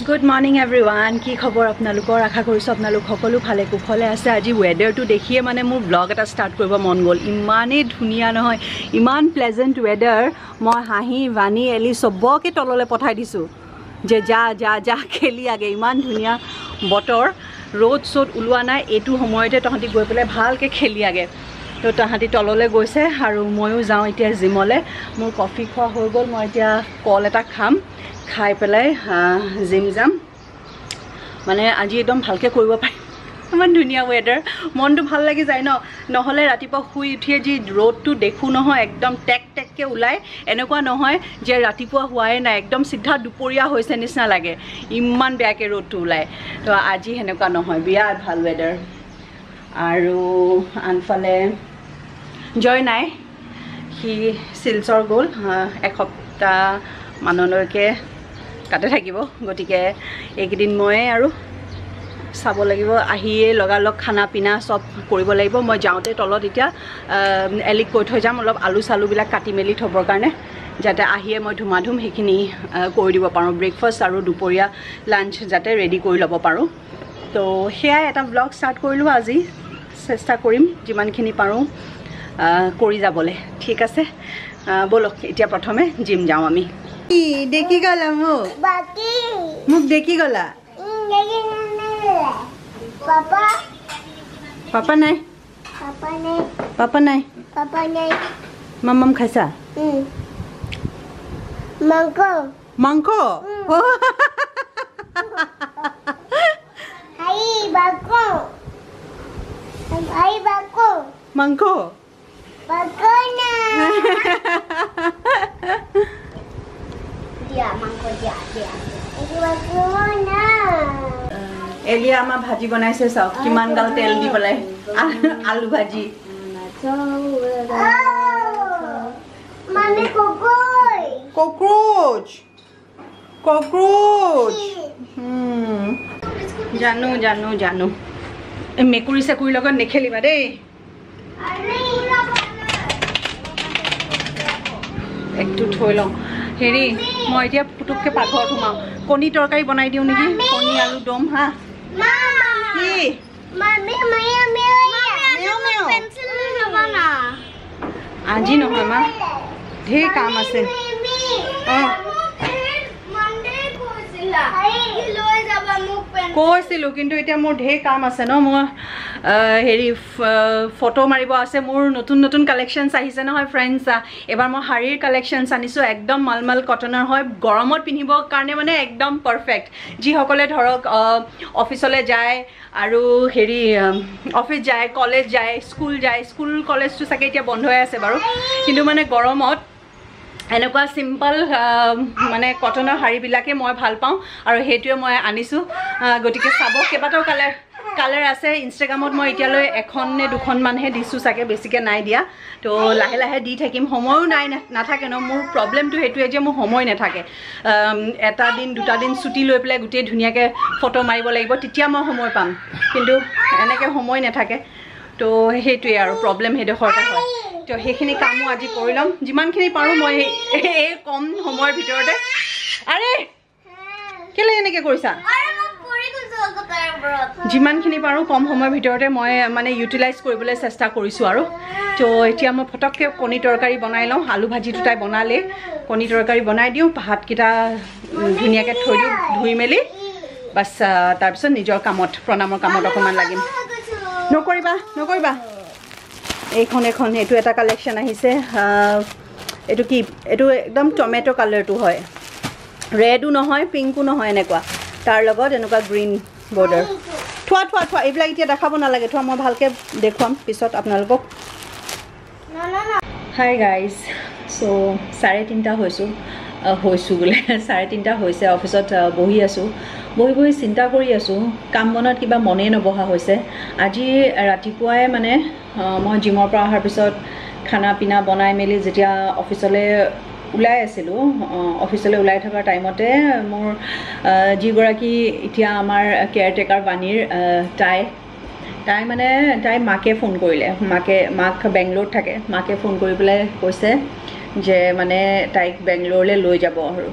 Good morning everyone. কি খবৰ আপোনালোকৰ আশা কৰিছো আপোনালোক সকলো ভালে কুশলে আছে আজি ওয়েদাৰটো দেখিয়ে মানে মোৰ ব্লগ এটা ষ্টাৰ্ট কৰিব মন গ'ল ইমানে ধুনিয়া নহয় ইমান প্লেজেন্ট ওয়েদাৰ মই হাঁহি বানি এলি সবকে তললে পঠাই দিছো যে যা যা যা খেলি আগে ইমান ধুনিয়া বতৰ ৰ'দ সত উলোৱা নাই এটু সময়তে তহতি গৈ পেলে ভালকে খেলি আগে তো তহতি তললে গৈছে আৰু ময়ো যাওঁ এতিয়া জিমলে মোৰ কফি খোৱা হৈ গ'ল মই এতিয়া কল এটা খাম খাই পেলাই জিম যাম মানে আজি একদম ভালকে কৰিব পাৰি ইমান ধুনিয়া ওয়েদাৰ মনটো ভাল লাগি যায় ন নহলে ৰাতিপুৱা শুই উঠিয়ে যি ৰ'দটো দেখু নহয় একদম টেক টেককে ওলাই এনেকুৱা নহয় যে ৰাতিপুৱা হোৱাই নাই একদম সিধা দুপৰীয়া হৈছে নিচিনা লাগে ইমান বেয়াকে ৰ'দটো ওলাই তো আজি হেনেকুৱা নহয় বিৰাট ভাল ওয়েদাৰ আৰু আনফালে জয় নাই হি সিলচৰ গ'ল এসপ্তাহ মানলৈকে কাটে থাকিব গটিকে একদিন মই আৰু চাব লাগিব আহিয়ে লগালগ খানা পিনা সব কৰিব লাগিব মই যাওঁতে তলত এতিয়া এলিক কৈ থৈ যাম অলপ আলু চালু বিলাক কাটি মেলি থবৰ কাৰণে যাতে আহিয়ে মই ধুমাধুম হেখিনি কৰি দিব পাৰো ব্ৰেকফাষ্ট আৰু দুপৰীয়া লাঞ্চ যাতে ৰেডি কৰি ল'ব পাৰো তো হেয়া এটা ব্লগ ষ্টাৰ্ট কৰিলো আজি চেষ্টা কৰিম যিমানখিনি পাৰো কৰি যাবলে ঠিক আছে বলক এতিয়া প্ৰথমে জিম যাওঁ আমি দেখি গলা মোক দেখি গলা পাপা পাপা নাই পাপা নাই মামাম খাইছা মাংস মাংস মাংস এলিয়া আমা ভাজি বনাইছে সব কিমান গাল তেল দি পেলাই আলু ভাজি মামি ককৰোচ ককৰোচ জানো জানো জানো এই মেকুৰী সেকুৰীৰ লগত নেখেলিবা দেই একটু থৈ লওঁ হেৰি মই এতিয়া পুতুককে পাকঘৰত সোমাওঁ কণী তৰকাৰী বনাই দিওঁ নেকি কণী আলু দম হা কি আজি নহয় মা ঢেৰ কাম আছে কৈছিলো কিন্তু এতিয়া মোৰ ঢেৰ কাম আছে ন মই হেৰি ফটো মাৰিব আছে মোৰ নতুন নতুন কালেকশনছ আহিছে নহয় ফ্ৰেণ্ডছ এবাৰ মই শাৰীৰ কালেকশনছ আনিছো একদম মালমাল কটনৰ হয় গৰমত পিন্ধিবৰ কাৰণে মানে একদম পাৰফেক্ট যিসকলে ধৰক অফিচলে যায় আৰু হেৰি অফিচ যায় কলেজ যায় স্কুল কলেজটো চাগে এতিয়া বন্ধ হৈ আছে বাৰু কিন্তু মানে গৰমত এনেকুৱা সিম্পল মানে কটনৰ শাৰীবিলাকে মই ভাল পাওঁ আৰু হেতুৱে মই আনিছো গটিকে চাব কেবাটাও কালাৰ আছে ইনষ্টাগ্ৰামত মই এতিয়ালৈ এখন নে দুখন মানহে দিছো চাগে বেছিকে নাই দিয়া তো লাহে লাহে দি থাকিম সময়ও নাই নাথাকে ন মোৰ প্ৰবলেমটো হেতুৱে যে মোৰ সময় নাথাকে এটা দিন দুটা দিন ছুটি লৈ পেলাই গোটেই ধুনীয়াকে ফটো মাৰিব লাগিব তেতিয়া মই সময় পাম কিন্তু এনেকে সময় নাথাকে তো হেতুৱে আৰু প্ৰবলেম হেডখৰতে হয় তো হেখিনি কামো আজি কৰি লম যিমানখিনি পাৰো মই এই কম সময়ৰ ভিতৰতে আৰে কেলে এনেকে কৰিছা যিমানখিনি পাৰো কম সময়ৰ ভিতৰতে মই মানে ইউটিলাইজ কৰিবলৈ চেষ্টা কৰিছো আৰু তো এতিয়া মই ফটককে কণী তৰকাৰী বনাই লওঁ আলু ভাজি দুটাই বনালে কণী তৰকাৰী বনাই দিওঁ ভাতকেইটা ধুনীয়াকৈ থৈ দিওঁ ধুই মেলি বাছ তাৰপিছত নিজৰ কামত প্ৰণামৰ কামত অকণমান লাগিম নকৰিবা এইখন এইটো এটা কালেকশ্যন আহিছে এইটো কি এইটো একদম টমেটো কালাৰটো হয় ৰেডো নহয় পিংকো নহয় এনেকুৱা তাৰ লগত এনেকুৱা গ্ৰীণ বৰ্ডাৰ থোৱা এইবিলাক এতিয়া দেখাব নালাগে থোৱা মই ভালকৈ দেখুৱাম পিছত আপোনালোকক হাই গাইজ চ' 3:30 হৈছোঁ বোলে 3:30 হৈছে অফিচত বহি আছোঁ বহি চিন্তা কৰি আছোঁ কাম বনত কিবা মনে নবহা হৈছে আজি ৰাতিপুৱাই মানে মই জিমৰ পৰা অহাৰ পিছত খানা পিনা বনাই মেলি যেতিয়া অফিচলৈ ওলাই আছিলোঁ অফিচলৈ ওলাই থকাৰ টাইমতে মোৰ যিগৰাকী এতিয়া আমাৰ কেয়াৰটেকাৰ বাণীৰ তাই মানে তাই মাকে ফোন কৰিলে মাক বেংগলোৰত থাকে মাকে ফোন কৰি পেলাই কৈছে যে মানে তাইক বেংগলোৰলৈ লৈ যাব আৰু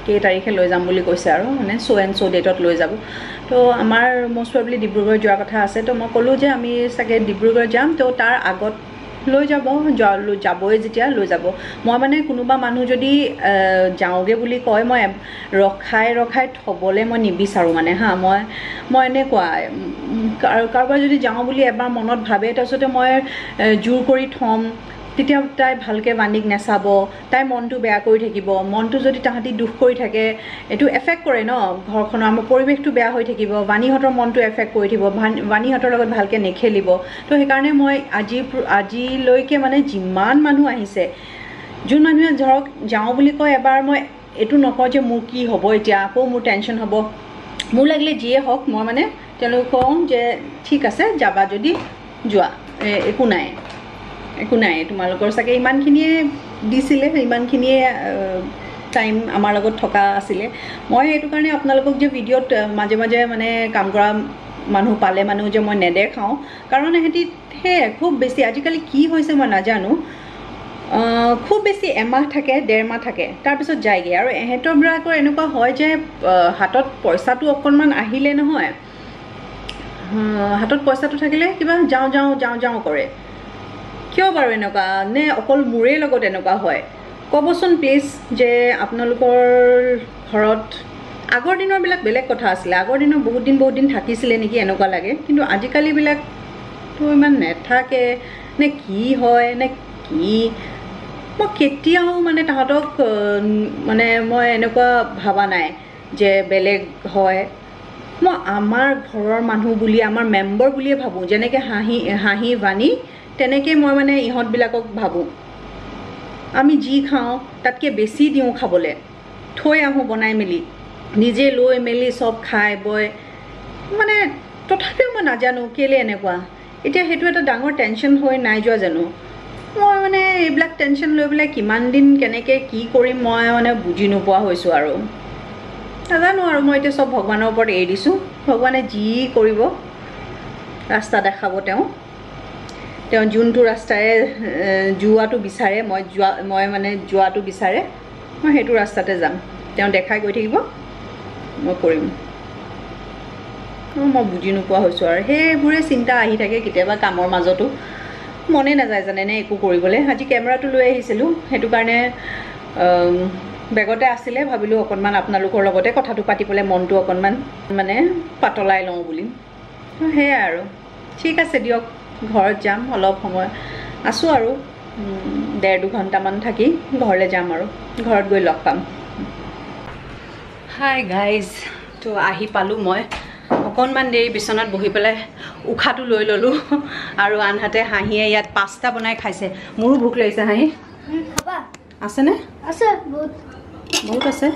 কেই তাৰিখে লৈ যাম বুলি কৈছে আৰু মানে চ' এণ্ড চ' ডেটত লৈ যাব তো আমাৰ মষ্ট প্ৰবেবলি ডিব্ৰুগড় যোৱাৰ কথা আছে তো মই ক'লোঁ যে আমি চাগে ডিব্ৰুগড় যাম তো তাৰ আগত লৈ যাব যাবই যেতিয়া লৈ যাব মই মানে কোনোবা মানুহ যদি যাওঁগৈ বুলি কয় মই ৰখাই থ'বলৈ মই নিবিচাৰোঁ মানে হা মই এনেকুৱা কাৰোবাৰ যদি যাওঁ বুলি এবাৰ মনত ভাবে তাৰপিছতে মই জোৰ কৰি থ'ম তেতিয়া তাই ভালকৈ বাণীক নাচাব তাইৰ মনটো বেয়া কৰি থাকিব মনটো যদি তাহাঁতি দুখ কৰি থাকে এইটো এফেক্ট কৰে ন ঘৰখনৰ আমাৰ পৰিৱেশটো বেয়া হৈ থাকিব বাণীহঁতৰ মনটো এফেক্ট কৰি থাকিব বাণীহঁতৰ লগত ভালকৈ নেখেলিব তো সেইকাৰণে মই আজিলৈকে মানে যিমান মানুহ আহিছে যোন মানুহে ধৰক যাওঁ বুলি কয় এবাৰ মই এইটো নকওঁ যে মোৰ কি হ'ব এতিয়া আকৌ মোৰ টেনশ্যন হ'ব মোৰ লাগিলে যিয়ে হওক মই মানে তেওঁলোকক কওঁ যে ঠিক আছে যাবা যদি যোৱা একো নাই তোমালোকৰ চাগে ইমানখিনিয়ে দিছিলে ইমানখিনিয়ে টাইম আমাৰ লগত থকা আছিলে মই এইটো কাৰণে আপোনালোকক যে ভিডিঅ'ত মাজে মাজে মানে কাম কৰা মানুহ পালে মানুহ যে মই নেদেখাওঁ কাৰণ এহেঁতি সেয়ে খুব বেছি আজিকালি কি হৈছে মই নাজানো খুব বেছি এমাহ থাকে 1.5 মাহ থাকে তাৰপিছত যায়গৈ আৰু এহেঁতৰবিলাকৰ এনেকুৱা হয় যে হাতত পইচাটো অকণমান আহিলে নহয় হাতত পইচাটো থাকিলে কিবা যাওঁ কৰে কিয় বাৰু এনেকুৱা নে অকল মোৰে লগত এনেকুৱা হয় ক'বচোন প্লিজ যে আপোনালোকৰ ঘৰত আগৰ দিনৰবিলাক বেলেগ কথা আছিলে আগৰ দিনৰ বহুত দিন থাকিছিলে নেকি এনেকুৱা লাগে কিন্তু আজিকালিবিলাকতো ইমান নেথাকে নে কি হয় নে কি মই কেতিয়াও মানে তাহাঁতক মানে মই এনেকুৱা ভাবা নাই যে বেলেগ হয় মই আমাৰ ঘৰৰ মানুহ বুলি আমাৰ মেম্বাৰ বুলিয়ে ভাবোঁ যেনেকৈ হাঁহি বাণী তেনেকৈ মই মানে ইহঁতবিলাকক ভাবোঁ আমি যি খাওঁ তাতকৈ বেছি দিওঁ খাবলৈ থৈ আহোঁ বনাই মেলি নিজে লৈ মেলি চব খাই বৈ মানে তথাপিও মই নাজানো কেলৈ এনেকুৱা এতিয়া সেইটো এটা ডাঙৰ টেনশ্যন হৈ নাই যোৱা জানো মই মানে এইবিলাক টেনশ্যন লৈ পেলাই কিমান দিন কেনেকৈ কি কৰিম মই মানে বুজি নোপোৱা হৈছোঁ আৰু নাজানো আৰু মই এতিয়া চব ভগৱানৰ ওপৰত এৰি দিছোঁ ভগৱানে যি কৰিব ৰাস্তা দেখাব তেওঁ যোনটো ৰাস্তাৰে যোৱাটো বিচাৰে মই মানে যোৱাটো বিচাৰে মই সেইটো ৰাস্তাতে যাম তেওঁ দেখাই গৈ থাকিব মই কৰিম মই বুজি নোপোৱা হৈছোঁ আৰু সেইবোৰে চিন্তা আহি থাকে কেতিয়াবা কামৰ মাজতো মনে নাযায় জানেনে একো কৰিবলৈ আজি কেমেৰাটো লৈ আহিছিলোঁ সেইটো কাৰণে বেগতে আছিলে ভাবিলোঁ অকণমান আপোনালোকৰ লগতে কথাটো পাতিবলৈ মনটো অকণমান মানে পাতলাই লওঁ বুলি সেয়াই আৰু ঠিক আছে দিয়ক ঘৰত যাম অলপ সময় আছোঁ আৰু 1.5-2 ঘণ্টামান থাকি ঘৰলৈ যাম আৰু ঘৰত গৈ লগ পাম হাই গাইজ তো আহি পালোঁ মই অকণমান দেৰি বিচনাত বহি পেলাই উশাহটো লৈ ল'লোঁ আৰু আনহাতে হাঁহিয়ে ইয়াত পাস্তা বনাই খাইছে মোৰো ভোক লাগিছে হাঁহি আছেনে আছে বহুত আছে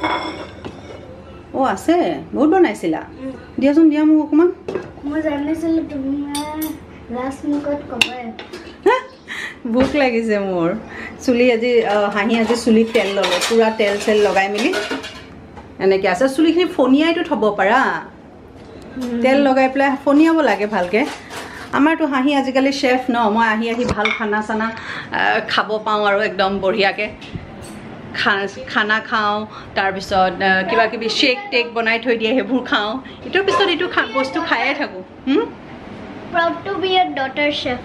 অঁ আছে বহুত বনাইছিলা দিয়াচোন দিয়া মোক অকণমান মই জানিছিলোঁ তুমি ৰাজমুখত ক'বাই ভোক লাগিছে মোৰ চুলি আজি হাঁহি আজি চুলিত তেল ল'লে পূৰা তেল চেল লগাই মেলি এনেকৈ আছে চুলিখিনি ফনিয়াইতো থ'ব পাৰা তেল লগাই পেলাই ফনিয়াব লাগে ভালকৈ আমাৰতো হাঁহি আজিকালি চেফ ন মই আহি ভাল খানা চানা খাব পাওঁ আৰু একদম বঢ়িয়াকৈ খানা খাওঁ তাৰপিছত কিবা কিবি শ্বেক টেক বনাই থৈ দিয়ে সেইবোৰ খাওঁ ইটোৰ পিছত ইটো বস্তু খায়ে থাকোঁ proud to be a daughter chef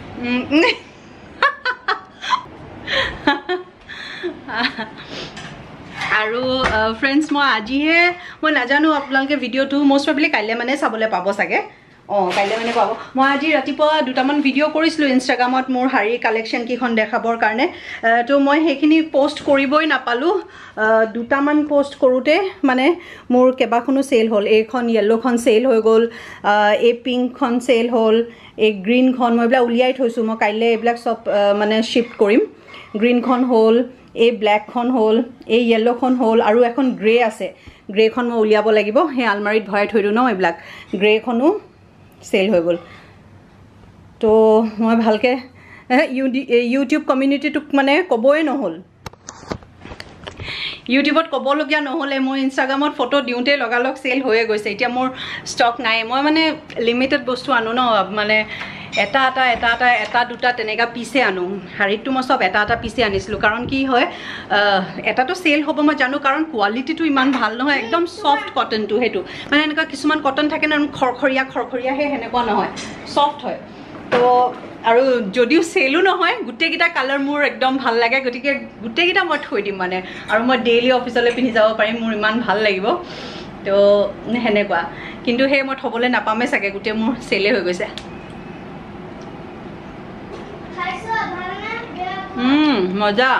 আৰু ফ্ৰেণ্ডছ মই আজিহে মই নাজানো আপোনালোকে ভিডিঅ'টো মষ্ট প্ৰবেবলি কাইলৈ মানে চাবলৈ পাব চাগে কাইলৈ মানে পাব মই আজি ৰাতিপুৱা 2টামান ভিডিঅ' কৰিছিলোঁ ইনষ্টাগ্ৰামত মোৰ শাৰী কালেকশ্যন কেইখন দেখাবৰ কাৰণে তো মই সেইখিনি পষ্ট কৰিবই নাপালোঁ 2টামান পষ্ট কৰোঁতে মানে মোৰ কেইবাখনো চেল হ'ল এইখন য়েল্ল'খন চেল হৈ গ'ল এই পিংকখন চেল হ'ল এই গ্ৰীণখন মই এইবিলাক উলিয়াই থৈছোঁ মই কাইলৈ এইবিলাক চব মানে শ্বিফ্ট কৰিম গ্ৰীণখন হ'ল এই ব্লেকখন হ'ল এই য়েল্ল'খন হ'ল আৰু এখন গ্ৰে আছে গ্ৰেখন মই উলিয়াব লাগিব সেই আলমাৰীত ভৰাই থৈ দিওঁ ন এইবিলাক গ্ৰেখনো চেল হৈ গ'ল তো মই ভালকৈ ইউটিউব কমিউনিটিটোক মানে ক'বই নহ'ল ইউটিউবত ক'বলগীয়া নহ'লে মই ইনষ্টাগ্ৰামত ফটো দিওঁতে লগালগ চেল হৈয়ে গৈছে এতিয়া মোৰ ষ্টক নাই মই মানে লিমিটেড বস্তু আনো ন মানে এটা দুটা তেনেকা পিছে আনো শাড়ীটো মই সব এটা পিছে আনিছিলোঁ কাৰণ কি হয় এটাতো চেল হ'ব মই জানো কাৰণ কোৱালিটিটো ইমান ভাল নহয় একদম সফ্ট কটনটো হেতু মানে এনেকা কিছুমান কটন থাকে না খৰখৰীয়া হে হেনেকুৱা নহয় সফ্ট হয় তো আৰু যদিও চেলো নহয় গুটেকিটা কালাৰ মোৰ একদম ভাল লাগে গতিকে গুটেকিটা মই থৈ দিম মানে আৰু মই ডেইলি অফিচলৈ পিন্ধি যাব পাৰিম মোৰ ইমান ভাল লাগিব তো হেনেকুৱা কিন্তু হে মই থবলৈ নাপামে চাগে গুটে মোৰ চেলে হৈ গৈছে মজা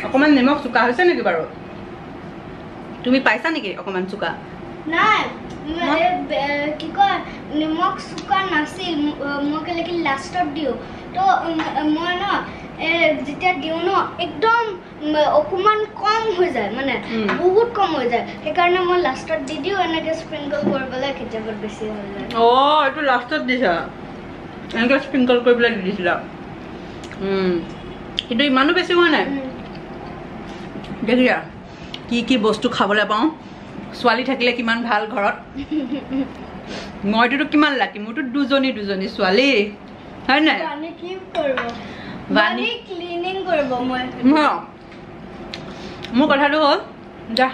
অকমান নিমখ চুকা হৈছে নেকি বাৰু তুমি পাইছা নেকি অকমান চুকা নাই কি কয় নিমখ চুকা নাছিল মই কেলেকি লাষ্টত দিও তো মই ন যেতিয়া দিও ন একদম অকমান কম হৈ যায় মানে বহুত কম হৈ যায় সেইকাৰণে মই লাষ্টত দি দিও এনেকে স্প্ৰিংকল কৰিবলৈ কেতিয়াবা বেছি হৈ যায় এইটো লাষ্টত দিছা এনেকে স্প্ৰিংকল কৰিবলৈ দিছিলা কিন্তু ইমানো বেছি হোৱা নাই দেখিয়া কি বস্তু খাবলৈ পাওঁ ছোৱালী থাকিলে কিমান ভাল ঘৰত মইতো কিমান লাকি মোৰতো দুজনী ছোৱালী হয় নাই বানি কি কৰিব বানি ক্লিনিং কৰিব মই মোৰ কথাটো হ'ল যে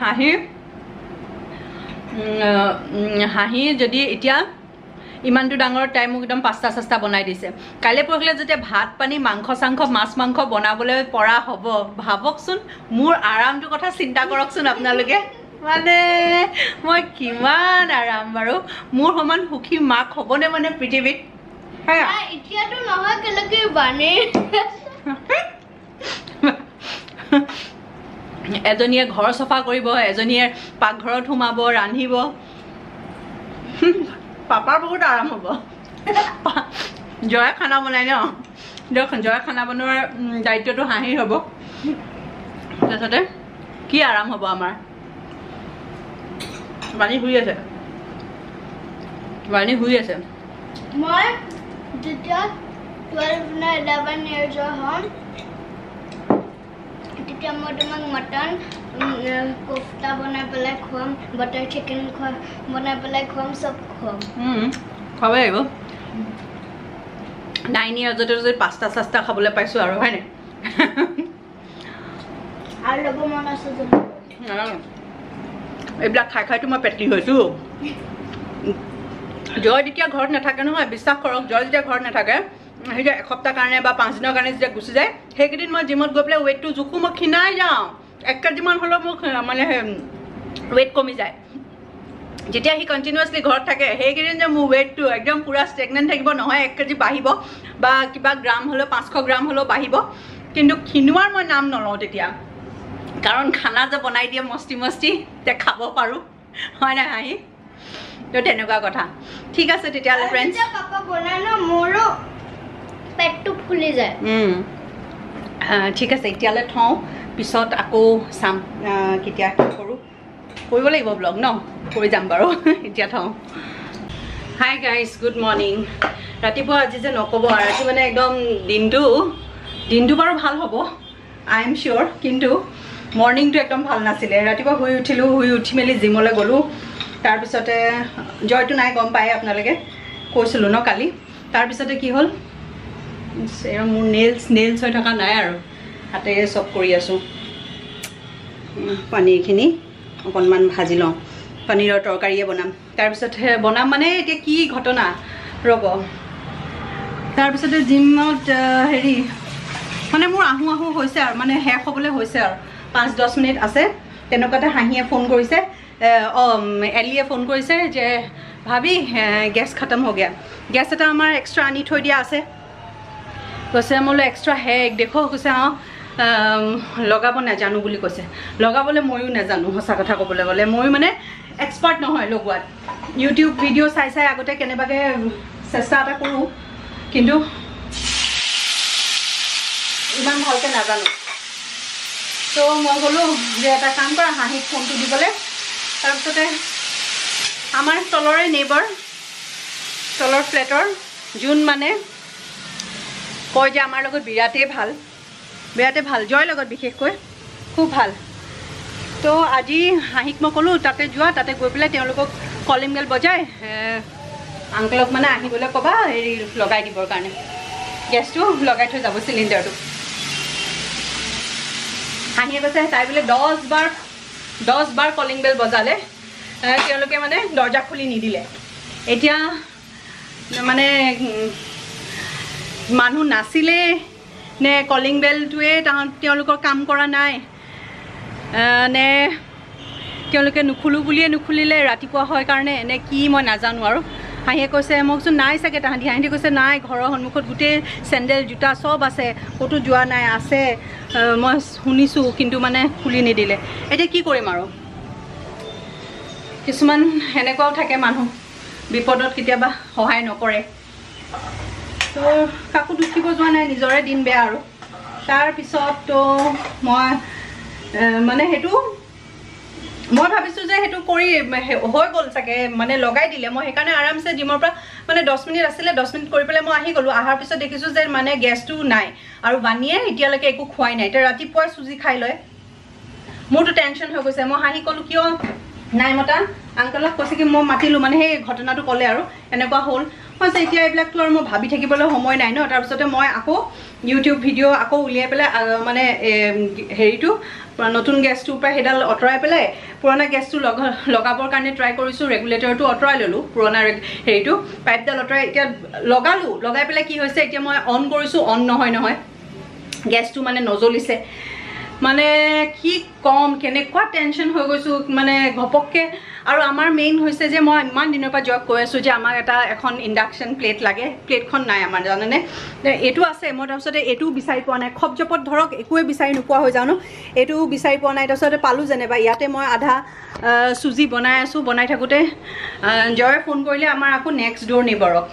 হাঁহি যদি এতিয়া ইমানটো ডাঙৰ টাইম মোক একদম পাস্তা চাস্তা বনাই দিছে কাইলৈ পৰহিলে যেতিয়া ভাত পানী মাংস মাছ বনাবলৈ পৰা হ'ব ভাবকচোন মোৰ আৰামটোৰ কথা চিন্তা কৰকচোন আপোনালোকে মানে মই কিমান আৰাম বাৰু মোৰ সমান সুখী মাক হ'বনে মানে পৃথিৱীত এতিয়াতো নহয় কেলেকি বানি এজনীয়ে ঘৰ চফা কৰিব এজনীয়ে পাকঘৰত সোমাব ৰান্ধিব পাপাৰ বহুত আৰাম হ'ব জয় খানা বনাই ন জয় খানা বনোৱাৰ দায়িত্বটো হাঁহিৰ হ'ব তাৰপিছতে কি আৰাম হ'ব আমাৰ বাণী শুই আছে মই যেতিয়া 12 না 11 years হ'ম তেতিয়া মই তোমাক মটন কোফতা বনাই পেলাই খুৱাম বাটাৰ চিকেন বনাই পেলাই খুৱাম চব খুৱাম খাব লাগিব 9 yearsতে যদি পাস্তা চাস্তা খাবলৈ পাইছো আৰু হয়নে আৰু ল'ব মন আছে এইবিলাক খাইতো মই পেটলি হৈছো জয় যেতিয়া ঘৰত নাথাকে নহয় বিশ্বাস কৰক জয় যেতিয়া ঘৰত নাথাকে সেই যে এসপ্তাহ কাৰণে বা 5 দিনৰ কাৰণে যেতিয়া গুচি যায় সেইকেইদিন মই জিমত গৈ পেলাই ৱেইটটো জোখো মই ক্ষীণাই যাওঁ 1 কেজিমান হ'লেও মোক মানে ৱেইট কমি যায় যেতিয়া সি কণ্টিনিউৱাছলি ঘৰত থাকে সেইকেইদিন যে মোৰ ৱেইটটো একদম পুৰা ষ্টেগনেণ্ট থাকিব নহয় 1 কেজি বাঢ়িব বা কিবা গ্ৰাম হ'লেও 500 গ্ৰাম হ'লেও বাঢ়িব কিন্তু ক্ষীণোৱাৰ মই নাম নলওঁ তেতিয়া কাৰণ খানা যে বনাই দিয়ে মস্তি তে খাব পাৰোঁ হয় নাই হাঁহি তো তেনেকুৱা কথা ঠিক আছে তেতিয়াহ'লে ফ্ৰেণ্ডছ পাপা বনাই ন মোৰো পেটটো ফুলি যায় ঠিক আছে এতিয়ালৈ থওঁ পিছত আকৌ চাম কেতিয়া কি কৰোঁ কৰিব লাগিব ব্লগ ন কৰি যাম বাৰু এতিয়া থওঁ হাই গাইজ গুড মৰ্ণিং ৰাতিপুৱা আজি যে নক'ব আৰু আজি মানে একদম দিনটো বাৰু ভাল হ'ব আই এম চিয়'ৰ কিন্তু মৰ্ণিংটো একদম ভাল নাছিলে ৰাতিপুৱা শুই উঠি মেলি জিমলৈ গ'লোঁ তাৰপিছতে জয়টো নাই গম পায় আপোনালোকে কৈছিলোঁ ন কালি তাৰপিছতে কি হ'ল মোৰ নেইলছ হৈ থকা নাই আৰু হাতেৰে চব কৰি আছোঁ পানীৰখিনি অকণমান ভাজি লওঁ পনীৰৰ তৰকাৰীয়ে বনাম তাৰপিছতহে বনাম মানে এতিয়া কি ঘটনা ৰ'ব তাৰপিছতে জিমত হেৰি মানে মোৰ আহোঁ হৈছে আৰু মানে শেষ হ'বলৈ হৈছে আৰু 5-10 মিনিট আছে তেনেকুৱাতে হাঁহিয়ে ফোন কৰিছে এলিয়ে ফোন কৰিছে যে ভাবি গেছ খতম হৈ গয়া গেছ এটা আমাৰ এক্সট্ৰা আনি থৈ দিয়া আছে কৈছে মোলৈ এক্সট্ৰা হেক দেখো কৈছে লগাব নাজানো বুলি কৈছে লগাবলৈ ময়ো নাজানো সঁচা কথা ক'বলৈ গ'লে ময়ো মানে এক্সপাৰ্ট নহয় লগোৱাত ইউটিউব ভিডিঅ' চাই আগতে কেনেবাকৈ চেষ্টা এটা কৰোঁ কিন্তু ইমান ভালকৈ নাজানো তো মই গ'লোঁ যে এটা কাম কৰা হাঁহিক ফোনটো দিবলৈ তাৰপিছতে আমাৰ তলৰে নেইবাৰ তলৰ ফ্লেটৰ যোন মানে কয় যে আমাৰ লগত বিৰাটেই ভাল জয়ৰ লগত বিশেষকৈ খুব ভাল তো আজি হাঁহিক মই ক'লোঁ তাতে যোৱা তাতে গৈ পেলাই তেওঁলোকক কলিং বেল বজাই আংকলক মানে আহিবলৈ ক'বা হেৰি লগাই দিবৰ কাৰণে গেছটো লগাই থৈ যাব চিলিণ্ডাৰটো হাঁহিয়ে কৈছে তাই বোলে 10 বাৰ কলিং বেল বজালে তেওঁলোকে মানে দৰ্জা খুলি নিদিলে এতিয়া মানে মানুহ নাছিলে নে কলিং বেলটোৱে তেওঁলোকৰ কাম কৰা নাই নে তেওঁলোকে নুখুলো বুলিয়ে নুখুলিলে ৰাতিপুৱা হয় কাৰণে নে কি মই নাজানো আৰু হাঁহিয়ে কৈছে মোকচোন নাই চাগে তাহাঁতি কৈছে নাই ঘৰৰ সন্মুখত গোটেই চেণ্ডেল জোতা চব আছে ক'তো যোৱা নাই আছে মই শুনিছোঁ কিন্তু মানে খুলি নিদিলে এতিয়া কি কৰিম আৰু কিছুমান এনেকুৱাও থাকে মানুহ বিপদত কেতিয়াবা সহায় নকৰে তো কাকো দুখিব যোৱা নাই নিজৰে দিন বেয়া আৰু তাৰপিছত তো মই মানে সেইটো মই ভাবিছোঁ যে সেইটো কৰি হৈ গ'ল চাগে মানে লগাই দিলে মই সেইকাৰণে আৰামছে জিমৰ পৰা মানে 10 মিনিট আছিলে 10 মিনিট কৰি পেলাই মই আহি গ'লোঁ অহাৰ পিছত দেখিছোঁ যে মানে গেছটো নাই আৰু বানিয়ে এতিয়ালৈকে একো খোৱাই নাই এতিয়া ৰাতিপুৱাই চুজি খাই লয় মোৰতো টেনশ্যন হৈ গৈছে মই হাঁহি ক'লোঁ কিয় নাই মতা আংকলক কৈছে কি মই মাতিলোঁ মানে সেই ঘটনাটো ক'লে আৰু এনেকুৱা হ'ল কৈছে এতিয়া এইবিলাকতো আৰু মই ভাবি থাকিবলৈ সময় নাই ন তাৰপিছতে মই আকৌ ইউটিউব ভিডিঅ' আকৌ উলিয়াই পেলাই মানে হেৰিটো নতুন গেছটোৰ পৰা সেইডাল আঁতৰাই পেলাই পুৰণা গেছটো লগাবৰ কাৰণে ট্ৰাই কৰিছোঁ ৰেগুলেটৰটো আঁতৰাই ল'লোঁ পুৰণা হেৰিটো পাইপডাল আঁতৰাই এতিয়া লগাই পেলাই কি হৈছে এতিয়া মই অন কৰিছোঁ অন নহয় গেছটো মানে নজ্বলিছে মানে কি কম কেনেকুৱা টেনশ্যন হৈ গৈছোঁ মানে ঘপককৈ আৰু আমাৰ মেইন হৈছে যে মই ইমান দিনৰ পৰা জব কৈ আছোঁ যে আমাক এখন ইণ্ডাকশ্যন প্লেট লাগে প্লেটখন নাই আমাৰ জানেনে এইটো আছে মই তাৰপিছতে এইটোও বিচাৰি পোৱা নাই খপ জপত ধৰক একোৱে বিচাৰি নোপোৱা হৈ যাওঁ ন এইটো বিচাৰি পোৱা নাই তাৰপিছতে পালোঁ যেনিবা ইয়াতে মই আধা চুজি বনাই আছোঁ বনাই থাকোঁতে জয়ে ফোন কৰিলে আমাৰ আকৌ নেক্সট ড'ৰ নেইবাৰক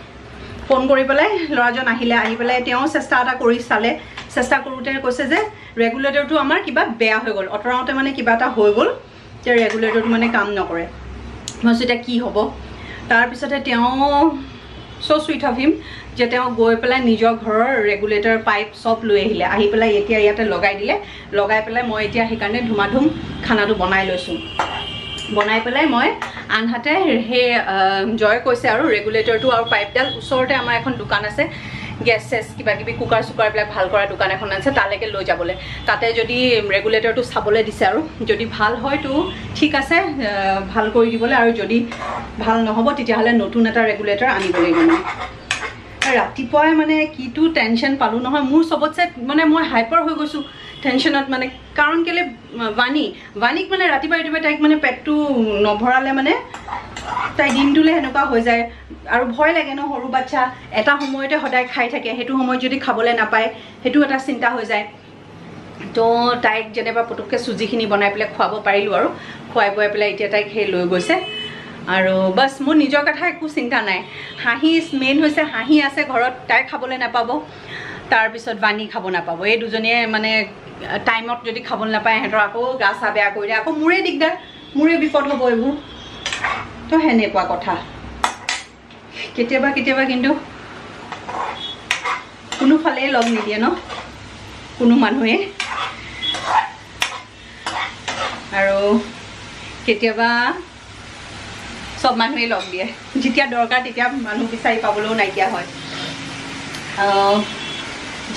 ফোন কৰি পেলাই ল'ৰাজন আহি পেলাই তেওঁ চেষ্টা এটা কৰি চালে চেষ্টা কৰোঁতে কৈছে যে ৰেগুলেটৰটো আমাৰ কিবা বেয়া হৈ গ'ল আঁতৰাওঁতে মানে কিবা এটা হৈ গ'ল যে ৰেগুলেটৰটো মানে কাম নকৰে মই এতিয়া কি হ'ব তাৰপিছতে তেওঁ চ' চুইট অফ হিম যে তেওঁ গৈ পেলাই নিজৰ ঘৰৰ ৰেগুলেটৰ পাইপ চব লৈ আহি পেলাই এতিয়া ইয়াতে লগাই দিলে লগাই পেলাই মই এতিয়া সেইকাৰণে ধুমাধুম খানাটো বনাই লৈছোঁ বনাই পেলাই মই আনহাতে সেই জয় কৈছে আৰু ৰেগুলেটৰটো আৰু পাইপডাল ওচৰতে আমাৰ এখন দোকান আছে গেছ চেছ কিবা কিবি কুকাৰ চুকাৰবিলাক ভাল কৰা দোকান এখন আছে তালৈকে লৈ যাবলৈ তাতে যদি ৰেগুলেটৰটো চাবলৈ দিছে আৰু যদি ভাল হয়তো ঠিক আছে ভাল কৰি দিবলৈ আৰু যদি ভাল নহ'ব তেতিয়াহ'লে নতুন এটা ৰেগুলেটৰ আনিব লাগিব মানে ৰাতিপুৱাই মানে কিটো টেনশ্যন পালোঁ নহয় মোৰ চবতছে মানে মই হাইপাৰ হৈ গৈছোঁ টেনশ্যনত মানে কাৰণ কেলৈ বাণীক মানে ৰাতিপুৱা তাইক মানে পেটটো নভৰালে মানে তাই দিনটোলৈ সেনেকুৱা হৈ যায় আৰু ভয় লাগে ন সৰু বাচ্চা এটা সময়তে সদায় খাই থাকে সেইটো সময়ত যদি খাবলৈ নাপায় সেইটো এটা চিন্তা হৈ যায় তো তাইক যেনিবা পুতুককৈ চুজিখিনি বনাই পেলাই খুৱাব পাৰিলোঁ আৰু খুৱাই বোৱাই পেলাই এতিয়া তাইক সেই লৈ গৈছে আৰু বাছ মোৰ নিজৰ কথা একো চিন্তা নাই হাঁহি মেইন হৈছে হাঁহি আছে ঘৰত তাই খাবলৈ নাপাব তাৰপিছত বাণী খাব নাপাব এই দুজনীয়ে মানে টাইমত যদি খাবলৈ নাপায় সিহঁতৰ আকৌ গা চা বেয়া কৰি দিয়ে আকৌ মোৰে দিগদাৰ মোৰে বিপদ হ'ব এইবোৰ তো সেনেকুৱা কথা কেতিয়াবা কিন্তু কোনোফালে লগ নিদিয়ে ন কোনো মানুহে আৰু কেতিয়াবা সব মানুহে লগ দিয়ে যেতিয়া দৰকাৰ তেতিয়া মানুহ বিচাৰি পাবলৈও নাইকিয়া হয়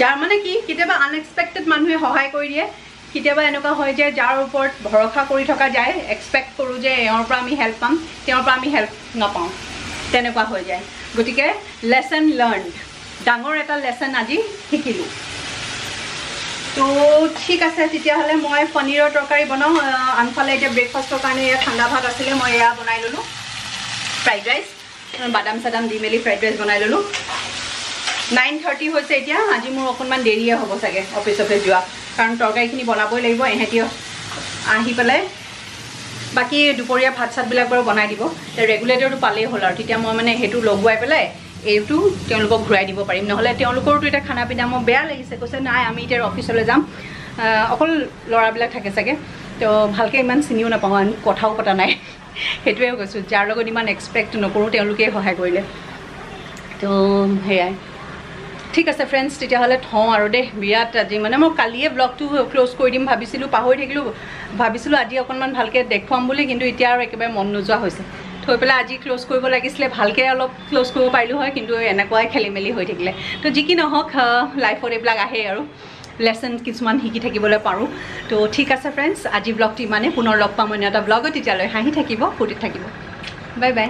যাৰ মানে কি কেতিয়াবা আনএক্সপেক্টেড মানুহে সহায় কৰি দিয়ে কেতিয়াবা এনেকুৱা হয় যে যাৰ ওপৰত ভৰসা কৰি থকা যায় এক্সপেক্ট কৰোঁ যে এওঁৰ পৰা আমি হেল্প পাম তেওঁৰ পৰা আমি হেল্প নাপাওঁ তেনেকুৱা হৈ যায় গতিকে লেচন লাৰ্ণ ডাঙৰ এটা লেচন আজি শিকিলোঁ তো ঠিক আছে তেতিয়াহ'লে মই পনীৰৰ তৰকাৰী বনাওঁ আনফালে এতিয়া ব্ৰেকফাষ্টৰ কাৰণে এয়া ঠাণ্ডা ভাত আছিলে মই এয়া বনাই ল'লোঁ ফ্ৰাইড ৰাইচ বাদাম চাদাম দি মেলি ফ্ৰাইড ৰাইচ বনাই ল'লোঁ 9:30 হৈছে এতিয়া আজি মোৰ অকণমান দেৰিয়ে হ'ব চাগে অফিচতে যোৱা কাৰণ তৰকাৰীখিনি বনাবই লাগিব এহেঁতি আহি পেলাই বাকী দুপৰীয়া ভাত চাতবিলাক বাৰু বনাই দিব ৰেগুলেটৰটো পালেই হ'ল আৰু তেতিয়া মই মানে সেইটো লগুৱাই পেলাই এইটো তেওঁলোকক ঘূৰাই দিব পাৰিম নহ'লে তেওঁলোকৰতো এতিয়া খানা পিনা মোৰ বেয়া লাগিছে কৈছে নাই আমি এতিয়া অফিচলৈ যাম অকল ল'ৰাবিলাক থাকে চাগে তো ভালকৈ ইমান চিনিও নাপাওঁ আমি কথাও পতা নাই সেইটোৱে কৈছোঁ যাৰ লগত ইমান এক্সপেক্ট নকৰোঁ তেওঁলোকেই সহায় কৰিলে তো সেয়াই ঠিক আছে ফ্ৰেণ্ডছ তেতিয়াহ'লে থওঁ আৰু দেই বিৰাট আজি মানে মই কালিয়ে ব্লগটো ক্ল'জ কৰি দিম ভাবিছিলোঁ পাহৰি থাকিলোঁ ভাবিছিলোঁ আজি অকণমান ভালকৈ দেখুৱাম বুলি কিন্তু এতিয়া আৰু একেবাৰে মন নোযোৱা হৈছে থৈ পেলাই আজি ক্ল'জ কৰিব লাগিছিলে ভালকৈ অলপ ক্ল'জ কৰিব পাৰিলোঁ হয় কিন্তু এনেকুৱাই খেলি মেলি হৈ থাকিলে তো যি কি নহওক লাইফত এইবিলাক আহে আৰু লেসন কিছুমান শিকি থাকিবলৈ পাৰোঁ তো ঠিক আছে ফ্ৰেণ্ডছ আজি ব্লগটো ইমানেই পুনৰ লগ পাম অন্য এটা ব্লগত তেতিয়ালৈ হাঁহি থাকিব ফূৰ্তিত থাকিব বাই বাই